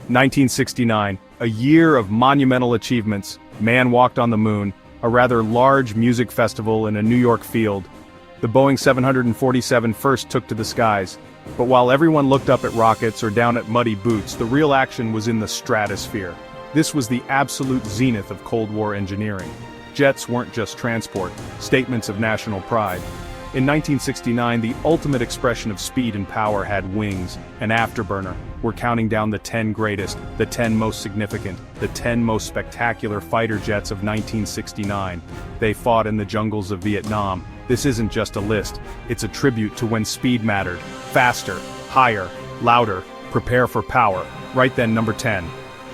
1969, a year of monumental achievements. Man walked on the moon, a rather large music festival in a New York field. The Boeing 747 first took to the skies. But while everyone looked up at rockets or down at muddy boots, the real action was in the stratosphere. This was the absolute zenith of Cold War engineering. Jets weren't just transport, statements of national pride. In 1969, the ultimate expression of speed and power had wings, an afterburner. We're counting down the 10 greatest, the 10 most significant, the 10 most spectacular fighter jets of 1969. They fought in the jungles of Vietnam. This isn't just a list, it's a tribute to when speed mattered. Faster, higher, louder, prepare for power. Right then, number 10.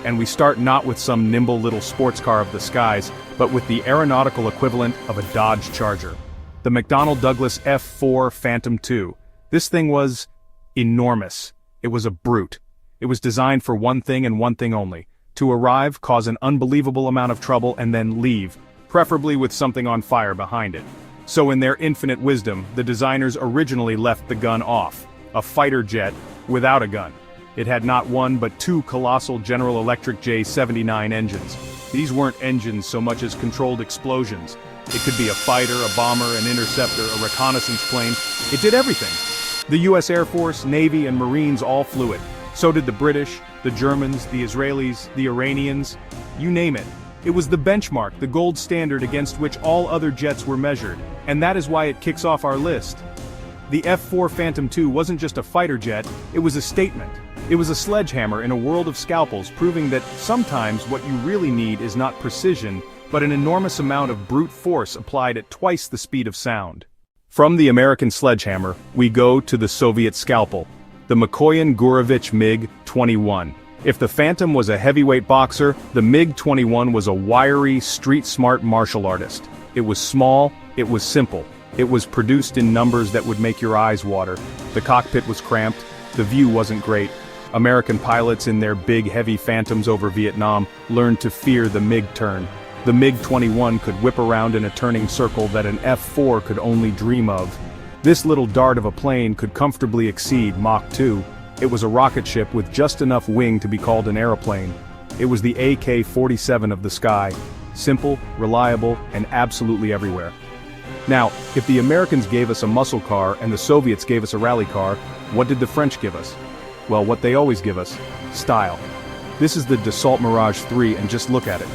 And we start not with some nimble little sports car of the skies, but with the aeronautical equivalent of a Dodge Charger. The McDonnell Douglas F-4 Phantom II. This thing was enormous. It was a brute. It was designed for one thing and one thing only: to arrive, cause an unbelievable amount of trouble, and then leave, preferably with something on fire behind it. So in their infinite wisdom, the designers originally left the gun off. A fighter jet without a gun. It had not one but two colossal General Electric J-79 engines. These weren't engines so much as controlled explosions. It could be a fighter, a bomber, an interceptor, a reconnaissance plane. It did everything. The US Air Force, Navy, and Marines all flew it. So did the British, the Germans, the Israelis, the Iranians. You name it. It was the benchmark, the gold standard against which all other jets were measured. And that is why it kicks off our list. The F-4 Phantom II wasn't just a fighter jet, it was a statement. It was a sledgehammer in a world of scalpels, proving that sometimes what you really need is not precision, but an enormous amount of brute force applied at twice the speed of sound. From the American sledgehammer, we go to the Soviet scalpel, the Mikoyan-Gurevich MiG-21. If the Phantom was a heavyweight boxer, the MiG-21 was a wiry, street-smart martial artist. It was small, it was simple. It was produced in numbers that would make your eyes water. The cockpit was cramped, the view wasn't great. American pilots in their big heavy Phantoms over Vietnam learned to fear the MiG turn. The MiG-21 could whip around in a turning circle that an F-4 could only dream of. This little dart of a plane could comfortably exceed Mach 2. It was a rocket ship with just enough wing to be called an aeroplane. It was the AK-47 of the sky. Simple, reliable, and absolutely everywhere. Now, if the Americans gave us a muscle car and the Soviets gave us a rally car, what did the French give us? Well, what they always give us: style. This is the Dassault Mirage 3, and just look at it.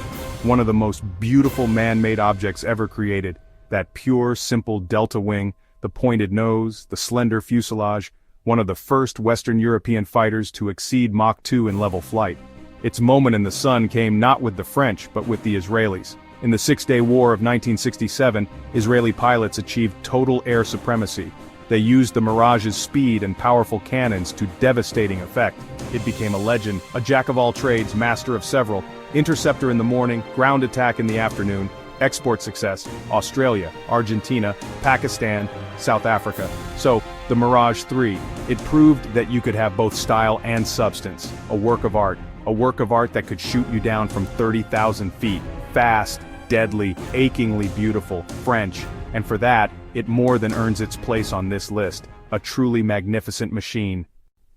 One of the most beautiful man-made objects ever created. That pure, simple delta wing, the pointed nose, the slender fuselage, one of the first Western European fighters to exceed Mach 2 in level flight. Its moment in the sun came not with the French, but with the Israelis. In the Six-Day War of 1967, Israeli pilots achieved total air supremacy. They used the Mirage's speed and powerful cannons to devastating effect. It became a legend, a jack-of-all-trades, master of several. Interceptor in the morning, ground attack in the afternoon, export success: Australia, Argentina, Pakistan, South Africa. So, the Mirage 3, it proved that you could have both style and substance. A work of art. A work of art that could shoot you down from 30,000 feet. Fast, deadly, achingly beautiful, French. And for that, it more than earns its place on this list. A truly magnificent machine.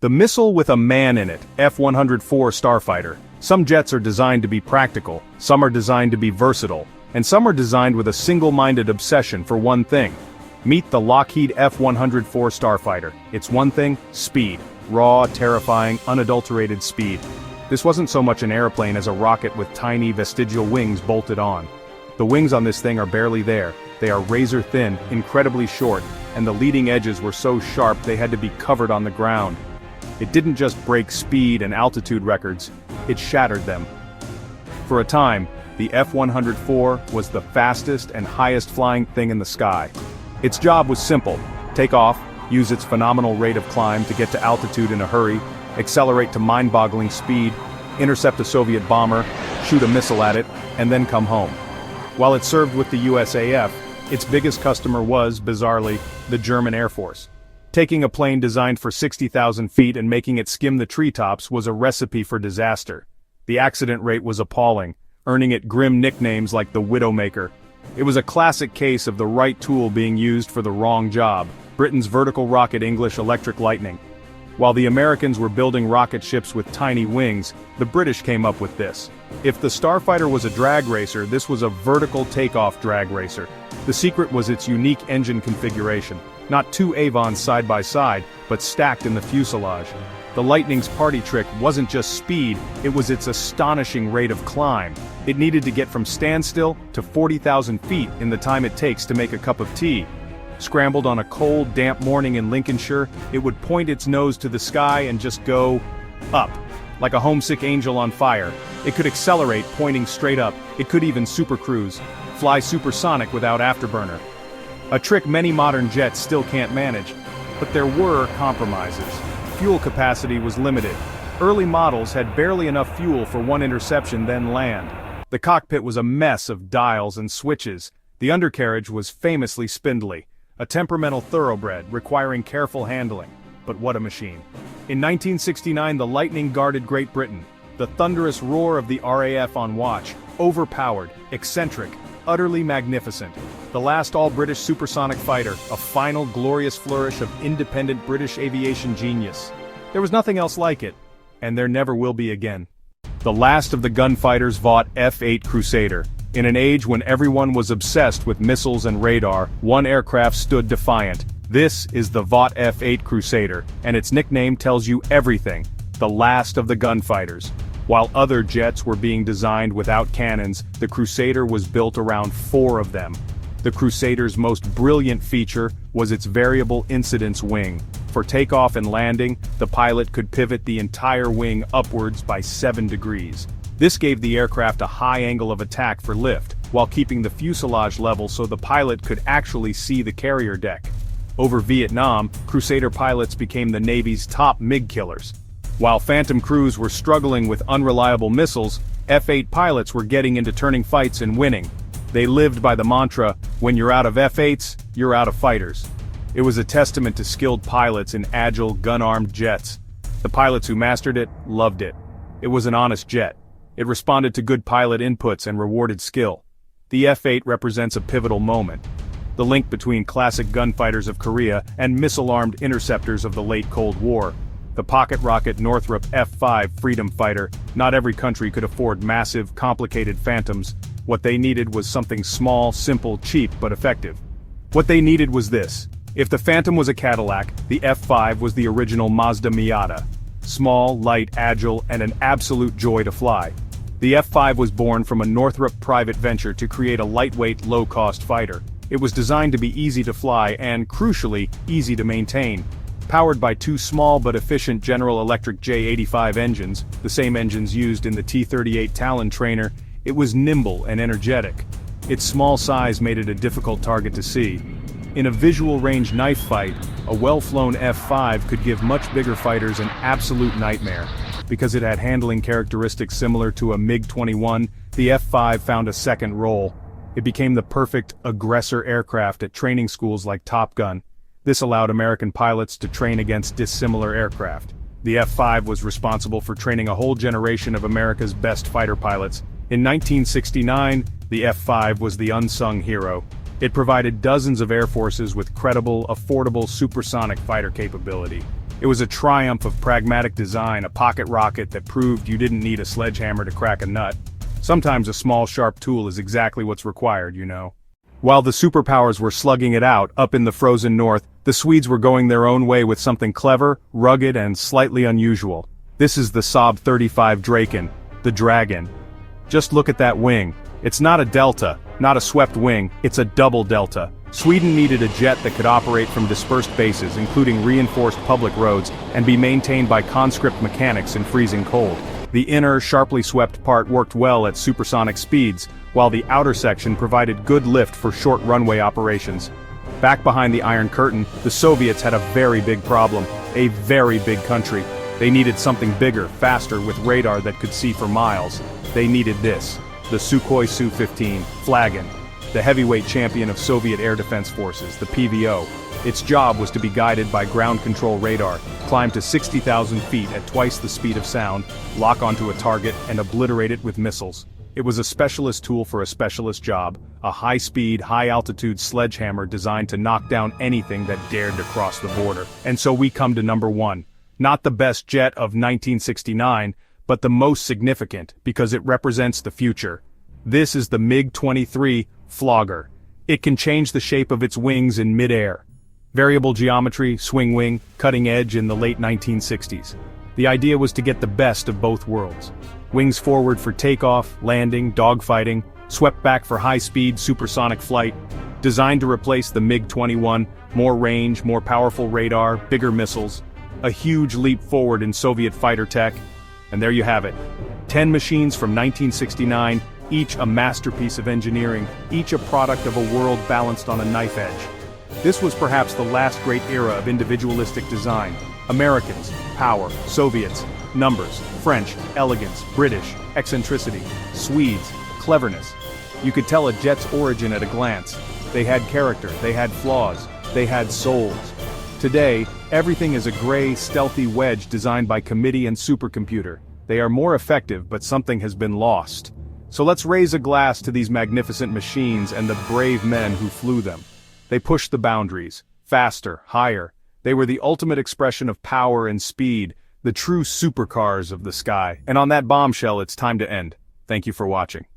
The missile with a man in it, F-104 Starfighter. Some jets are designed to be practical, some are designed to be versatile, and some are designed with a single-minded obsession for one thing. Meet the Lockheed F-104 Starfighter. It's one thing: speed. Raw, terrifying, unadulterated speed. This wasn't so much an airplane as a rocket with tiny vestigial wings bolted on. The wings on this thing are barely there. They are razor thin, incredibly short, and the leading edges were so sharp they had to be covered on the ground. It didn't just break speed and altitude records, it shattered them. For a time, the F-104 was the fastest and highest flying thing in the sky. Its job was simple: take off, use its phenomenal rate of climb to get to altitude in a hurry, accelerate to mind-boggling speed, intercept a Soviet bomber, shoot a missile at it, and then come home. While it served with the USAF, its biggest customer was, bizarrely, the German Air Force. Taking a plane designed for 60,000 feet and making it skim the treetops was a recipe for disaster. The accident rate was appalling, earning it grim nicknames like the Widowmaker. It was a classic case of the right tool being used for the wrong job: Britain's vertical rocket English Electric Lightning. While the Americans were building rocket ships with tiny wings, the British came up with this. If the Starfighter was a drag racer, this was a vertical takeoff drag racer. The secret was its unique engine configuration. Not two Avons side by side, but stacked in the fuselage. The Lightning's party trick wasn't just speed, it was its astonishing rate of climb. It needed to get from standstill to 40,000 feet in the time it takes to make a cup of tea. Scrambled on a cold, damp morning in Lincolnshire, it would point its nose to the sky and just go up, like a homesick angel on fire. It could accelerate, pointing straight up. It could even supercruise, fly supersonic without afterburner. A trick many modern jets still can't manage. But there were compromises. Fuel capacity was limited. Early models had barely enough fuel for one interception, then land. The cockpit was a mess of dials and switches. The undercarriage was famously spindly. A temperamental thoroughbred requiring careful handling. But what a machine. In 1969, the Lightning guarded Great Britain. The thunderous roar of the RAF on watch, overpowered, eccentric, utterly magnificent. The last all-British supersonic fighter, a final glorious flourish of independent British aviation genius. There was nothing else like it, and there never will be again. The last of the gunfighters fought F-8 Crusader. In an age when everyone was obsessed with missiles and radar, one aircraft stood defiant. This is the Vought F-8 Crusader, and its nickname tells you everything. The last of the gunfighters. While other jets were being designed without cannons, the Crusader was built around 4 of them. The Crusader's most brilliant feature was its variable incidence wing. For takeoff and landing, the pilot could pivot the entire wing upwards by 7 degrees. This gave the aircraft a high angle of attack for lift, while keeping the fuselage level so the pilot could actually see the carrier deck. Over Vietnam, Crusader pilots became the Navy's top MiG killers. While Phantom crews were struggling with unreliable missiles, F-8 pilots were getting into turning fights and winning. They lived by the mantra, when you're out of F-8s, you're out of fighters. It was a testament to skilled pilots in agile, gun-armed jets. The pilots who mastered it, loved it. It was an honest jet. It responded to good pilot inputs and rewarded skill. The F-8 represents a pivotal moment. The link between classic gunfighters of Korea and missile-armed interceptors of the late Cold War. The pocket rocket Northrop F-5 Freedom Fighter. Not every country could afford massive, complicated Phantoms. What they needed was something small, simple, cheap, but effective. What they needed was this. If the Phantom was a Cadillac, the F-5 was the original Mazda Miata. Small, light, agile, and an absolute joy to fly. The F-5 was born from a Northrop private venture to create a lightweight, low-cost fighter. It was designed to be easy to fly and, crucially, easy to maintain. Powered by 2 small but efficient General Electric J85 engines, the same engines used in the T-38 Talon trainer, it was nimble and energetic. Its small size made it a difficult target to see. In a visual range knife fight, a well-flown F-5 could give much bigger fighters an absolute nightmare. Because it had handling characteristics similar to a MiG-21, the F-5 found a second role. It became the perfect aggressor aircraft at training schools like Top Gun. This allowed American pilots to train against dissimilar aircraft. The F-5 was responsible for training a whole generation of America's best fighter pilots. In 1969, the F-5 was the unsung hero. It provided dozens of air forces with credible, affordable supersonic fighter capability. It was a triumph of pragmatic design, a pocket rocket that proved you didn't need a sledgehammer to crack a nut. Sometimes a small sharp tool is exactly what's required, you know. While the superpowers were slugging it out up in the frozen north, the Swedes were going their own way with something clever, rugged, and slightly unusual. This is the Saab 35 Draken, the Dragon. Just look at that wing. It's not a delta, not a swept wing, it's a double delta. Sweden needed a jet that could operate from dispersed bases, including reinforced public roads, and be maintained by conscript mechanics in freezing cold. The inner, sharply swept part worked well at supersonic speeds, while the outer section provided good lift for short runway operations. Back behind the Iron Curtain, the Soviets had a very big problem, a very big country. They needed something bigger, faster, with radar that could see for miles. They needed this, the Sukhoi Su-15, Flagon, the heavyweight champion of Soviet air defense forces, the PVO. Its job was to be guided by ground control radar, climb to 60,000 feet at twice the speed of sound, lock onto a target, and obliterate it with missiles. It was a specialist tool for a specialist job, a high-speed, high-altitude sledgehammer designed to knock down anything that dared to cross the border. And so we come to number 1. Not the best jet of 1969, but the most significant because it represents the future. This is the MiG-23 Flogger. It can change the shape of its wings in mid-air. Variable geometry, swing wing, cutting edge in the late 1960s. The idea was to get the best of both worlds. Wings forward for takeoff, landing, dogfighting, swept back for high-speed supersonic flight. Designed to replace the MiG-21, more range, more powerful radar, bigger missiles. A huge leap forward in Soviet fighter tech. And there you have it. 10 machines from 1969, each a masterpiece of engineering, each a product of a world balanced on a knife edge. This was perhaps the last great era of individualistic design. Americans, power; Soviets, numbers; French, elegance; British, eccentricity; Swedes, cleverness. You could tell a jet's origin at a glance. They had character, they had flaws, they had souls. Today, everything is a gray, stealthy wedge designed by committee and supercomputer. They are more effective, but something has been lost. So let's raise a glass to these magnificent machines and the brave men who flew them. They pushed the boundaries, faster, higher. They were the ultimate expression of power and speed, the true supercars of the sky. And on that bombshell, it's time to end. Thank you for watching.